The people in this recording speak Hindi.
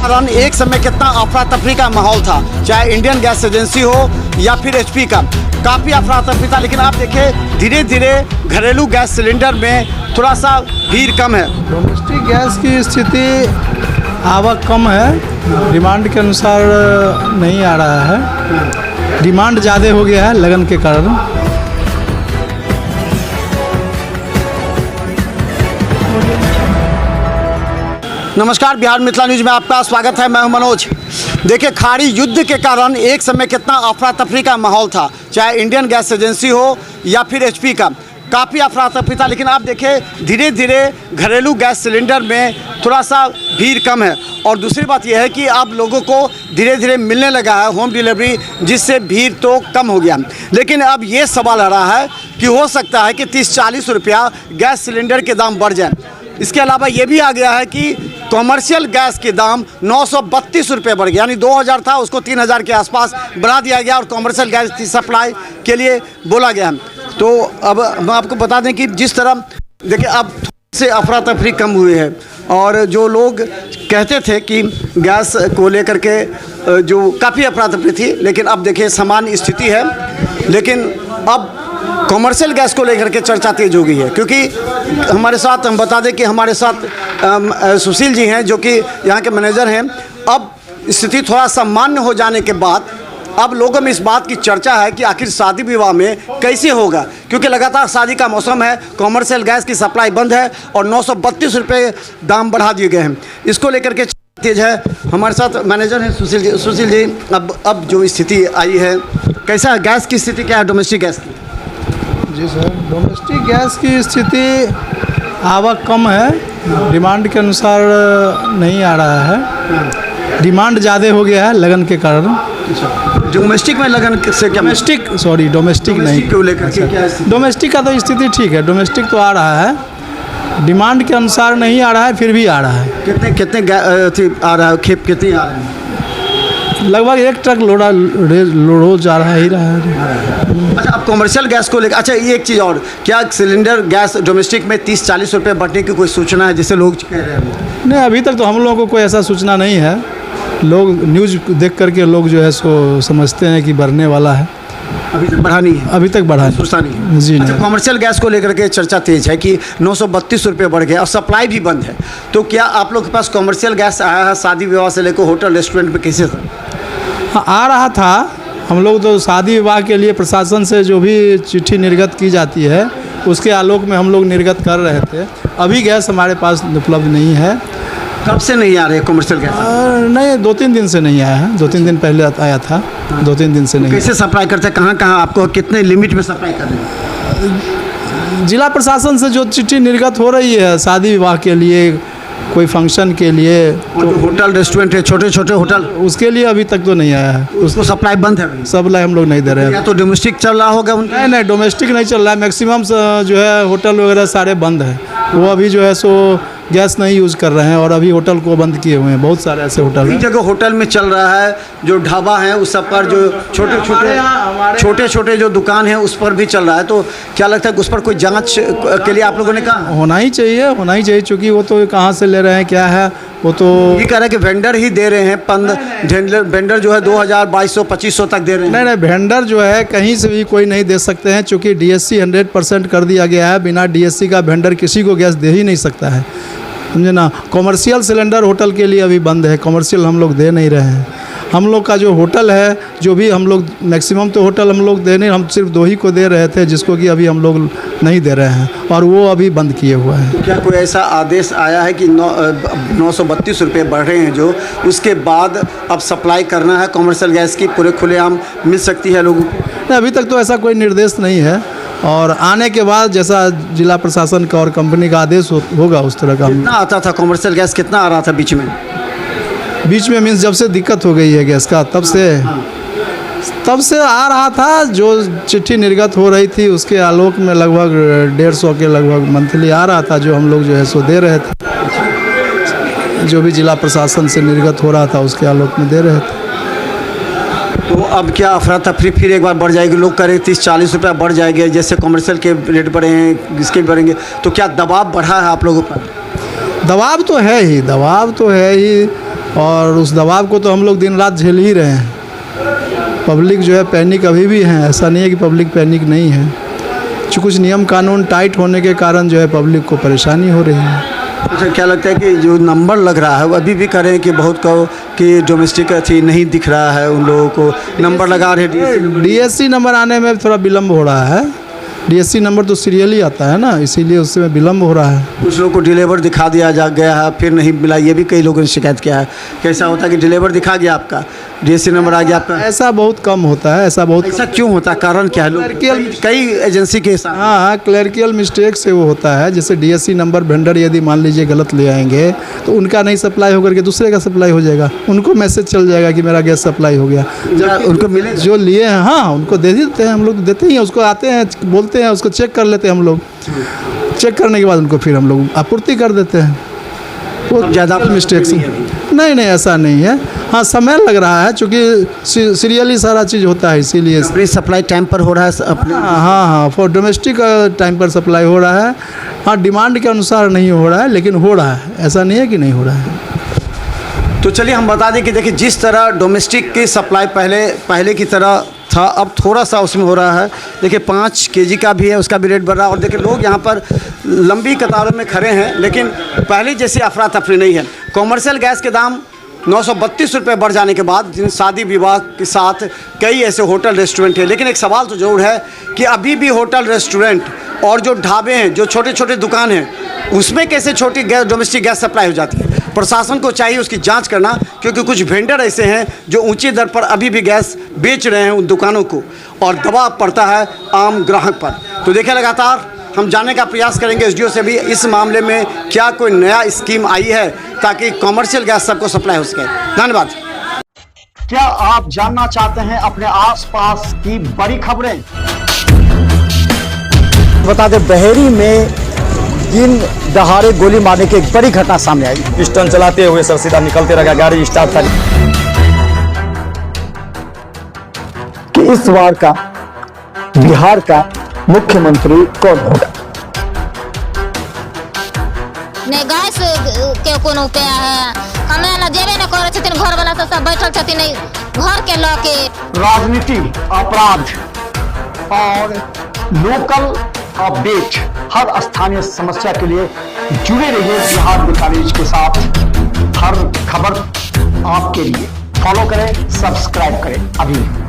कारण एक समय कितना अफरा तफरी का माहौल था, चाहे इंडियन गैस एजेंसी हो या फिर एचपी का, काफ़ी अफरा तफरी था। लेकिन आप देखें धीरे धीरे घरेलू गैस सिलेंडर में थोड़ा सा भीड़ कम है। डोमेस्टिक गैस की स्थिति आवक कम है, डिमांड के अनुसार नहीं आ रहा है, डिमांड ज़्यादा हो गया है लगन के कारण। नमस्कार, बिहार मिथिला न्यूज में आपका स्वागत है। मैं हूं मनोज। देखिए, खाड़ी युद्ध के कारण एक समय कितना अफरा तफरी का माहौल था, चाहे इंडियन गैस एजेंसी हो या फिर एचपी का, काफ़ी अफरा तफरी था। लेकिन आप देखें धीरे धीरे घरेलू गैस सिलेंडर में थोड़ा सा भीड़ कम है। और दूसरी बात यह है कि अब लोगों को धीरे धीरे मिलने लगा है होम डिलीवरी, जिससे भीड़ तो कम हो गया। लेकिन अब ये सवाल आ रहा है कि हो सकता है कि 30-40 रुपया गैस सिलेंडर के दाम बढ़ जाए। इसके अलावा ये भी आ गया है कि कॉमर्शियल गैस के दाम 932 रुपये बढ़ गया, यानी 2000 था उसको 3000 के आसपास बढ़ा दिया गया और कॉमर्शियल गैस की सप्लाई के लिए बोला गया। तो अब हम आपको बता दें कि जिस तरह देखिए अब से अफरा तफरी कम हुई है और जो लोग कहते थे कि गैस को लेकर के जो काफ़ी अफरा तफरी थी, लेकिन अब देखिए सामान्य स्थिति है। लेकिन अब कॉमर्शियल गैस को लेकर के चर्चा तेज हो गई है, क्योंकि हमारे साथ हम बता दें कि हमारे साथ सुशील जी हैं जो कि यहाँ के मैनेजर हैं। अब स्थिति थोड़ा सामान्य हो जाने के बाद अब लोगों में इस बात की चर्चा है कि आखिर शादी विवाह में कैसे होगा, क्योंकि लगातार शादी का मौसम है, कॉमर्शियल गैस की सप्लाई बंद है और 932 रुपये दाम बढ़ा दिए गए हैं। इसको लेकर के तेज है। हमारे साथ मैनेजर हैं सुशील जी। अब जो स्थिति आई है, कैसा है गैस की स्थिति, क्या है डोमेस्टिक गैस की? जी सर, डोमेस्टिक गैस की स्थिति आवक कम है, डिमांड के अनुसार नहीं आ रहा है, डिमांड ज़्यादा हो गया है लगन के कारण। डोमेस्टिक में लगन से क्या? डोमेस्टिक नहीं क्यों लेकर के क्या? डोमेस्टिक का तो स्थिति ठीक है, डोमेस्टिक तो आ रहा है, डिमांड के अनुसार नहीं आ रहा है, फिर भी आ रहा है। कितने आ रहा है, खेप कितनी आ रही है? लगभग 1 ट्रक रोज आ रहा ही रहा है। अच्छा, अब कॉमर्शियल गैस को लेकर, अच्छा ये एक चीज़ और, क्या सिलेंडर गैस डोमेस्टिक में 30-40 रुपये बढ़ने की कोई सूचना है जैसे लोग कह रहे हैं? नहीं, अभी तक तो हम लोगों को कोई ऐसा सूचना नहीं है। लोग न्यूज़ देख करके लोग जो है सो समझते हैं कि बढ़ने वाला है। अभी तक बढ़ा नहीं है? अभी तक बढ़ा सूचना नहीं है जी। अच्छा, कॉमर्शियल गैस को लेकर के चर्चा तेज है कि 932 रुपये बढ़ गया और सप्लाई भी बंद है। तो क्या आप लोग के पास कॉमर्शियल गैस आया है शादी विवाह से लेकर होटल रेस्टोरेंट में, कैसे था? हाँ, आ रहा था। हम लोग तो शादी विवाह के लिए प्रशासन से जो भी चिट्ठी निर्गत की जाती है उसके आलोक में हम लोग निर्गत कर रहे थे। अभी गैस हमारे पास उपलब्ध नहीं है। कब से नहीं आ रहे कॉमर्शियल गैस? नहीं, 2-3 दिन से नहीं आया है। 2-3 दिन पहले आया था, 2-3 दिन से नहीं। कैसे सप्लाई करते हैं, कहाँ कहाँ आपको कितने लिमिट में सप्लाई कर रहे हैं? जिला प्रशासन से जो चिट्ठी निर्गत हो रही है शादी विवाह के लिए, कोई फंक्शन के लिए, तो होटल रेस्टोरेंट है, छोटे छोटे होटल, उसके लिए अभी तक तो नहीं आया है। उसको सप्लाई बंद है, सप्लाई हम लोग नहीं दे रहे हैं। या तो डोमेस्टिक चल रहा होगा उनका? नहीं, डोमेस्टिक नहीं चल रहा है। मैक्सिमम जो है होटल वगैरह सारे बंद हैं। वो अभी जो है सो गैस नहीं यूज़ कर रहे हैं और अभी होटल को बंद किए हुए हैं। बहुत सारे ऐसे होटल हैं। जगह होटल में चल रहा है, जो ढाबा है उस सब पर, जो छोटे छोटे जो दुकान है उस पर भी चल रहा है। तो क्या लगता है उस पर कोई जांच के लिए आप लोगों ने कहा? होना ही चाहिए, चूँकि वो तो कहाँ से ले रहे हैं, क्या है, वो तो ये कह रहे हैं कि वेंडर ही दे रहे हैं। वेंडर जो है 2000, 2200, 2500 तक दे रहे हैं। नहीं, वेंडर जो है कहीं से भी कोई नहीं दे सकते हैं, चूँकि DSC 100% कर दिया गया है। बिना DSC का वेंडर किसी को गैस दे ही नहीं सकता है, समझे ना। कॉमर्शियल सिलेंडर होटल के लिए अभी बंद है, कॉमर्शियल हम लोग दे नहीं रहे हैं। हम लोग का जो होटल है, जो भी हम लोग मैक्सिमम तो होटल हम लोग दे नहीं, हम सिर्फ 2 ही को दे रहे थे, जिसको कि अभी हम लोग नहीं दे रहे हैं और वो अभी बंद किए हुआ है। क्या कोई ऐसा आदेश आया है कि 932 रुपये बढ़ रहे हैं जो, उसके बाद अब सप्लाई करना है कॉमर्शियल गैस की पूरे खुलेआम मिल सकती है लोगों को? अभी तक तो ऐसा कोई निर्देश नहीं है और आने के बाद जैसा जिला प्रशासन का और कंपनी का आदेश होगा उस तरह का। कितना आता था कॉमर्शियल गैस, कितना आ रहा था बीच में? मीन्स जब से दिक्कत हो गई है गैस का, तब से आ रहा था। जो चिट्ठी निर्गत हो रही थी उसके आलोक में लगभग 150 के लगभग मंथली आ रहा था, जो हम लोग जो है सो दे रहे थे। जो भी जिला प्रशासन से निर्गत हो रहा था उसके आलोक में दे रहे थे। तो अब क्या अफरा तफरी फिर एक बार बढ़ जाएगी? लोग कह रहे 30-40 रुपये बढ़ जाएंगे, जैसे कॉमर्शियल के रेट बढ़े हैं इसके भी बढ़ेंगे। तो क्या दबाव बढ़ा है आप लोगों पर? दबाव तो है ही, और उस दबाव को तो हम लोग दिन रात झेल ही रहे हैं। पब्लिक जो है पैनिक अभी भी है, ऐसा नहीं है कि पब्लिक पैनिक नहीं है। कुछ नियम कानून टाइट होने के कारण जो है पब्लिक को परेशानी हो रही है। अच्छा, क्या लगता है कि जो नंबर लग रहा है वो अभी भी करें कि बहुत कहो कि डोमेस्टिक अथी नहीं दिख रहा है, उन लोगों को नंबर लगा रहे हैं? डीएससी नंबर आने में थोड़ा विलम्ब हो रहा है। डीएससी नंबर तो सीरियली आता है ना, इसीलिए उसमें विलम्ब हो रहा है। कुछ लोगों को डिलीवर दिखा दिया जा गया है, फिर नहीं मिला, ये भी कई लोगों ने शिकायत किया है। कैसा होता है कि डिलीवर दिखा गया आपका, डीएससी नंबर आ गया आपका? ऐसा बहुत कम होता है, ऐसा बहुत ऐसा क्यों होता है, कारण क्या है? लोग कई एजेंसी के साथ हाँ क्लरिकल मिस्टेक से वो होता है। जैसे डीएससी नंबर वेंडर यदि मान लीजिए गलत ले आएंगे तो उनका नहीं सप्लाई होकर के दूसरे का सप्लाई हो जाएगा, उनको मैसेज चल जाएगा कि मेरा गैस सप्लाई हो गया। जब उनको मिले जो लिए हैं हाँ उनको दे देते हैं, हम लोग देते ही हैं, उसको आते हैं बोलते हैं, उसको चेक कर लेते हैं हम लोग। चेक करने के बाद उनको फिर हम लोग आपूर्ति कर देते हैं। वो ज़्यादा मिस्टेक्स नहीं ऐसा नहीं है। हाँ समय लग रहा है क्योंकि सीरियली सारा चीज़ होता है, इसीलिए अपनी सप्लाई टाइम पर हो रहा है अपने? हाँ फॉर डोमेस्टिक टाइम पर सप्लाई हो रहा है। हाँ डिमांड के अनुसार नहीं हो रहा है लेकिन हो रहा है, ऐसा नहीं है कि नहीं हो रहा है। तो चलिए हम बता दें कि देखिए जिस तरह डोमेस्टिक की सप्लाई पहले की तरह था, अब थोड़ा सा उसमें हो रहा है। देखिए 5 केजी का भी है, उसका भी रेट बढ़ रहा है। और देखिए लोग यहाँ पर लंबी कतारों में खड़े हैं, लेकिन पहले जैसी अफरा तफरी नहीं है। कॉमर्शियल गैस के दाम 932 रुपये बढ़ जाने के बाद जिन शादी विवाह के साथ कई ऐसे होटल रेस्टोरेंट हैं, लेकिन एक सवाल तो ज़रूर है कि अभी भी होटल रेस्टोरेंट और जो ढाबे हैं, जो छोटे छोटे दुकान हैं, उसमें कैसे छोटी गैस डोमेस्टिक गैस सप्लाई हो जाती है? प्रशासन को चाहिए उसकी जांच करना, क्योंकि कुछ वेंडर ऐसे हैं जो ऊंची दर पर अभी भी गैस बेच रहे हैं उन दुकानों को, और दबाव पड़ता है आम ग्राहक पर। तो देखिए लगातार हम जानने का प्रयास करेंगे एसडीओ से भी इस मामले में क्या कोई नया स्कीम आई है ताकि कॉमर्शियल गैस सबको सप्लाई हो सके। धन्यवाद। क्या आप जानना चाहते हैं अपने आसपास की बड़ी खबरें? बता दें बहेरी में दिन दहाड़े गोली मारने की एक बड़ी घटना सामने आई। पिस्टन चलाते हुए सर सीधा निकलते रह गया, गाड़ी स्टार्ट था। कि इस बार का बिहार का मुख्यमंत्री कौन होगा? नहीं गैस के कोनो उपाय है, हमें ना जेबे न करे छथिन, घर वाला सब बैठल छथिन घर के लके। राजनीति, अपराध और लोकल अपडेट, हर स्थानीय समस्या के लिए जुड़े रहिए बिहार मित्रा न्यूज के साथ। हर खबर आपके लिए फॉलो करें, सब्सक्राइब करें अभी।